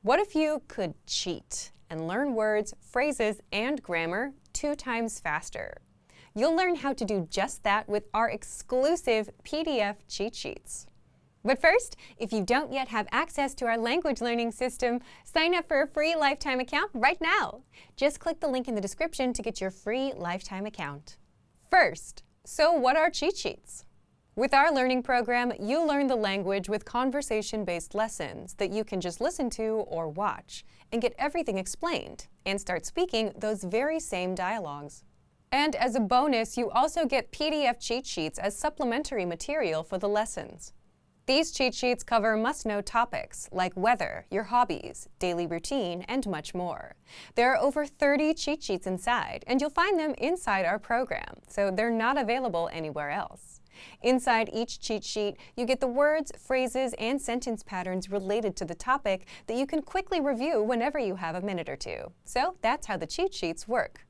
What if you could cheat and learn words, phrases, and grammar 2 times faster? You'll learn how to do just that with our exclusive PDF cheat sheets. But first, if you don't yet have access to our language learning system, sign up for a free lifetime account right now. Just click the link in the description to get your free lifetime account. First, so what are cheat sheets? With our learning program, you learn the language with conversation-based lessons that you can just listen to or watch and get everything explained and start speaking those very same dialogues. And as a bonus, you also get PDF cheat sheets as supplementary material for the lessons. These cheat sheets cover must-know topics like weather, your hobbies, daily routine, and much more. There are over 30 cheat sheets inside, and you'll find them inside our program, so they're not available anywhere else. Inside each cheat sheet, you get the words, phrases, and sentence patterns related to the topic that you can quickly review whenever you have a minute or two. So that's how the cheat sheets work.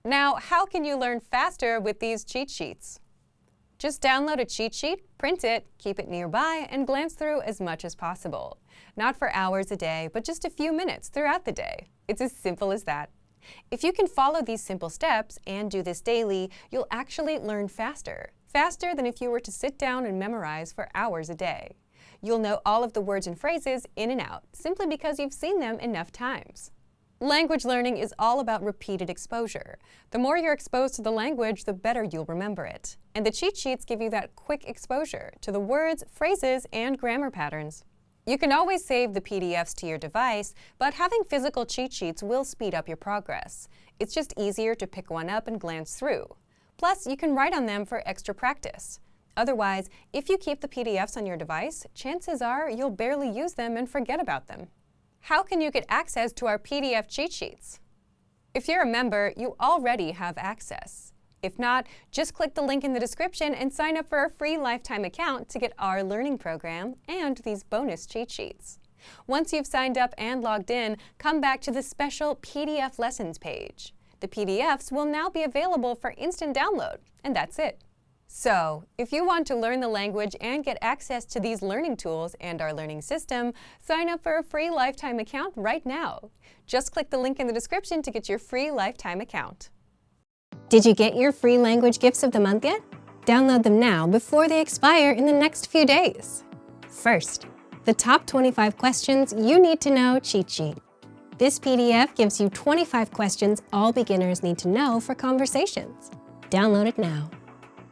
Now, how can you learn faster with these cheat sheets? Just download a cheat sheet, print it, keep it nearby, and glance through as much as possible. Not for hours a day, but just a few minutes throughout the day. It's as simple as that. If you can follow these simple steps and do this daily, you'll actually learn faster. Faster than if you were to sit down and memorize for hours a day. You'll know all of the words and phrases in and out, simply because you've seen them enough times. Language learning is all about repeated exposure. The more you're exposed to the language, the better you'll remember it. And the cheat sheets give you that quick exposure to the words, phrases, and grammar patterns. You can always save the PDFs to your device, but having physical cheat sheets will speed up your progress. It's just easier to pick one up and glance through. Plus, you can write on them for extra practice. Otherwise, if you keep the PDFs on your device, chances are you'll barely use them and forget about them. How can you get access to our PDF cheat sheets? If you're a member, you already have access. If not, just click the link in the description and sign up for a free lifetime account to get our learning program and these bonus cheat sheets. Once you've signed up and logged in, come back to the special PDF lessons page. The PDFs will now be available for instant download, and that's it. So, if you want to learn the language and get access to these learning tools and our learning system, sign up for a free lifetime account right now. Just click the link in the description to get your free lifetime account. Did you get your free language gifts of the month yet? Download them now before they expire in the next few days. First, the top 25 questions you need to know cheat sheet. This PDF gives you 25 questions all beginners need to know for conversations. Download it now.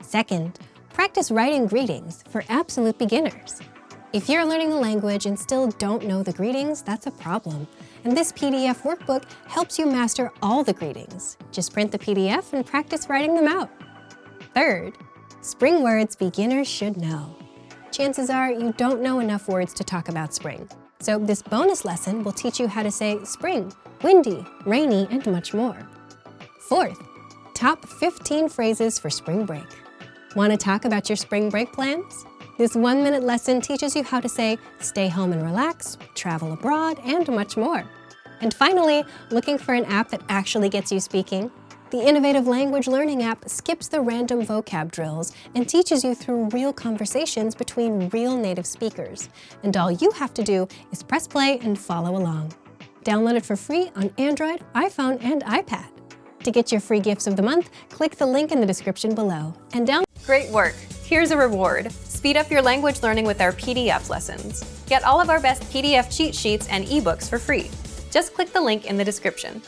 Second, practice writing greetings for absolute beginners. If you're learning the language and still don't know the greetings, that's a problem. And this PDF workbook helps you master all the greetings. Just print the PDF and practice writing them out. Third, spring words beginners should know. Chances are you don't know enough words to talk about spring. So this bonus lesson will teach you how to say spring, windy, rainy, and much more. Fourth, top 15 phrases for spring break. Want to talk about your spring break plans? This 1-minute lesson teaches you how to say stay home and relax, travel abroad, and much more. And finally, looking for an app that actually gets you speaking? The innovative language learning app skips the random vocab drills and teaches you through real conversations between real native speakers. And all you have to do is press play and follow along. Download it for free on Android, iPhone, and iPad. To get your free gifts of the month, click the link in the description below. And Great work! Here's a reward. Speed up your language learning with our PDF lessons. Get all of our best PDF cheat sheets and ebooks for free. Just click the link in the description.